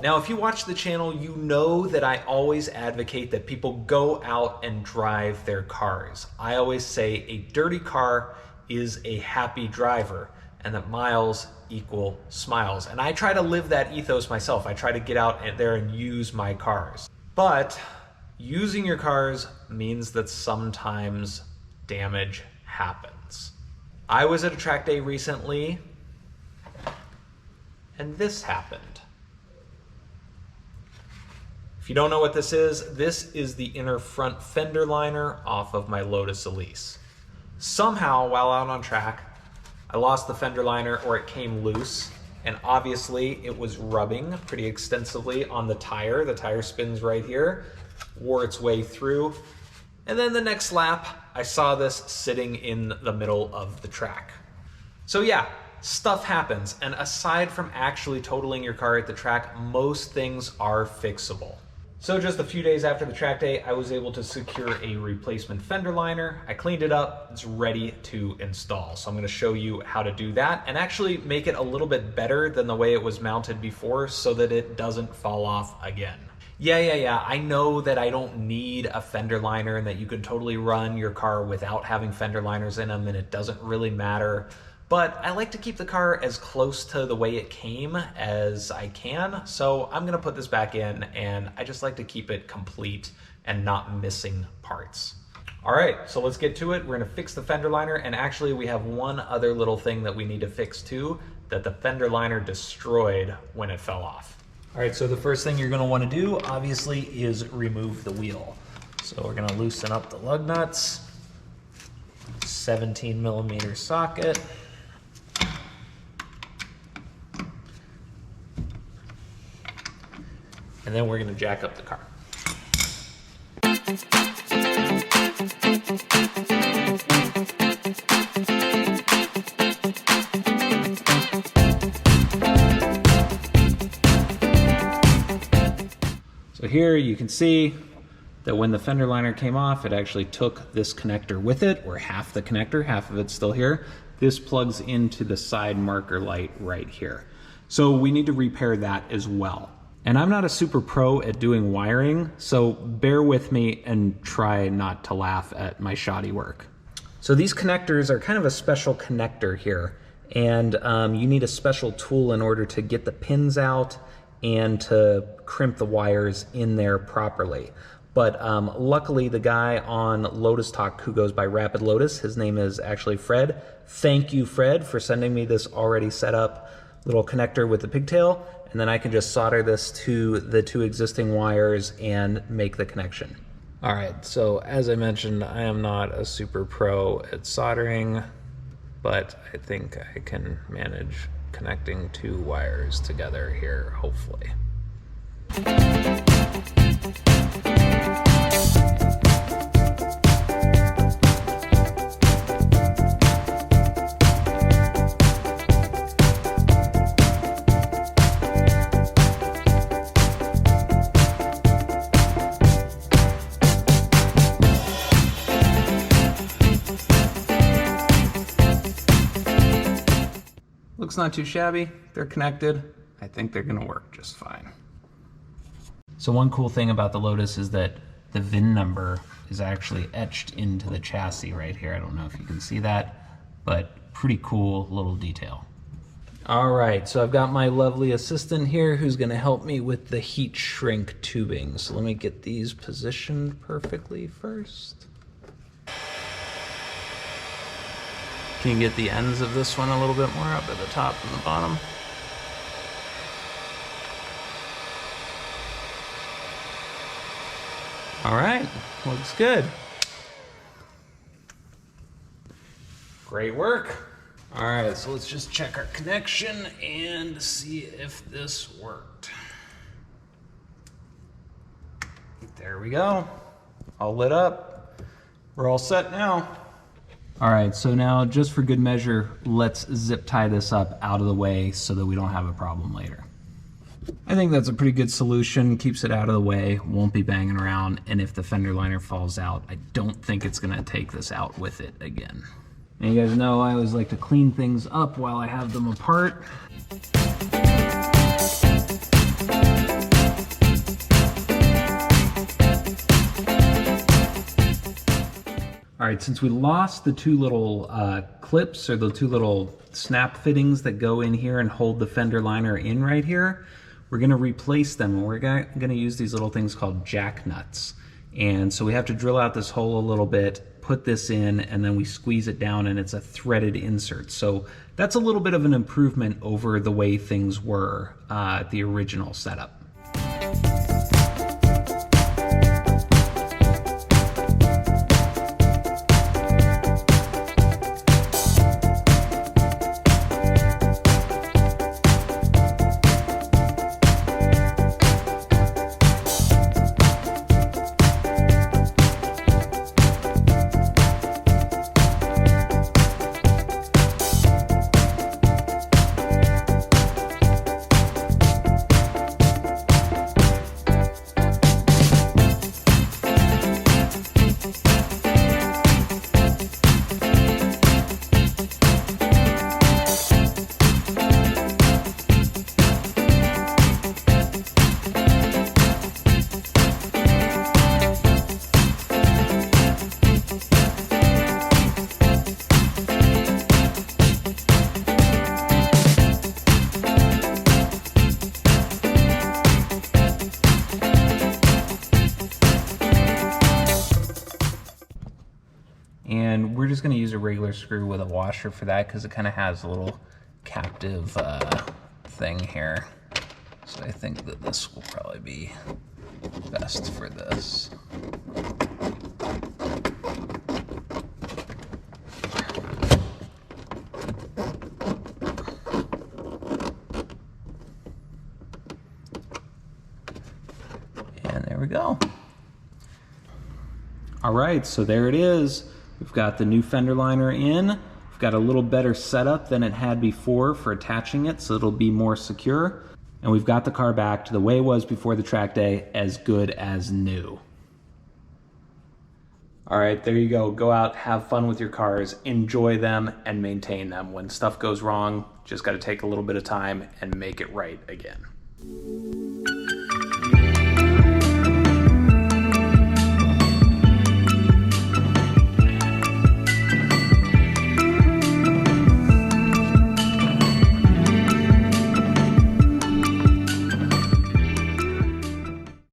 Now, if you watch the channel, you know that I always advocate that people go out and drive their cars. I always say a dirty car is a happy driver, and that miles equal smiles. And I try to live that ethos myself. I try to get out there and use my cars. But using your cars means that sometimes damage happens. I was at a track day recently, and this happened. If you don't know what this is the inner front fender liner off of my Lotus Elise. Somehow, while out on track, I lost the fender liner, or it came loose, and obviously it was rubbing pretty extensively on the tire. The tire spins right here, wore its way through, and then the next lap, I saw this sitting in the middle of the track. So yeah, stuff happens, and aside from actually totaling your car at the track, most things are fixable. So just a few days after the track day, I was able to secure a replacement fender liner. I cleaned it up, it's ready to install. So I'm gonna show you how to do that and actually make it a little bit better than the way it was mounted before so that it doesn't fall off again. Yeah, I know that I don't need a fender liner and that you can totally run your car without having fender liners in them and it doesn't really matter. But I like to keep the car as close to the way it came as I can. So I'm gonna put this back in, and I just like to keep it complete and not missing parts. All right, so let's get to it. We're gonna fix the fender liner, and actually we have one other little thing that we need to fix too, that the fender liner destroyed when it fell off. All right, so the first thing you're gonna wanna do, obviously, is remove the wheel. So we're gonna loosen up the lug nuts, 17mm socket, and then we're gonna jack up the car. So here you can see that when the fender liner came off, it actually took this connector with it, or half the connector, half of it's still here. This plugs into the side marker light right here. So we need to repair that as well. And I'm not a super pro at doing wiring, so bear with me and try not to laugh at my shoddy work. So these connectors are kind of a special connector here, and you need a special tool in order to get the pins out and to crimp the wires in there properly. But luckily the guy on Lotus Talk who goes by Rapid Lotus, his name is actually Fred. Thank you, Fred, for sending me this already set up little connector with the pigtail, and then I can just solder this to the two existing wires and make the connection. All right, so as I mentioned, I am not a super pro at soldering, but I think I can manage connecting two wires together here, hopefully. Looks not too shabby. They're connected. I think they're gonna work just fine. So one cool thing about the Lotus is that the VIN number is actually etched into the chassis right here. I don't know if you can see that, but pretty cool little detail. All right, so I've got my lovely assistant here who's gonna help me with the heat shrink tubing. So let me get these positioned perfectly first. Can you get the ends of this one a little bit more up at the top and the bottom? All right, looks good. Great work. All right, so let's just check our connection and see if this worked. There we go, all lit up. We're all set now. All right, so now just for good measure, let's zip tie this up out of the way so that we don't have a problem later. I think that's a pretty good solution, keeps it out of the way, won't be banging around, and if the fender liner falls out, I don't think it's gonna take this out with it again. And you guys know I always like to clean things up while I have them apart. All right, since we lost the two little clips or the two little snap fittings that go in here and hold the fender liner in right here, we're gonna replace them, and we're gonna use these little things called jack nuts. And so we have to drill out this hole a little bit, put this in, and then we squeeze it down, and it's a threaded insert. So that's a little bit of an improvement over the way things were at the original setup. And we're just going to use a regular screw with a washer for that because it kind of has a little captive thing here. So I think that this will probably be best for this. And there we go. All right, so there it is. We've got the new fender liner in. We've got a little better setup than it had before for attaching it, so it'll be more secure. And we've got the car back to the way it was before the track day, as good as new. All right, there you go. Go out, have fun with your cars, enjoy them, and maintain them. When stuff goes wrong, just gotta take a little bit of time and make it right again.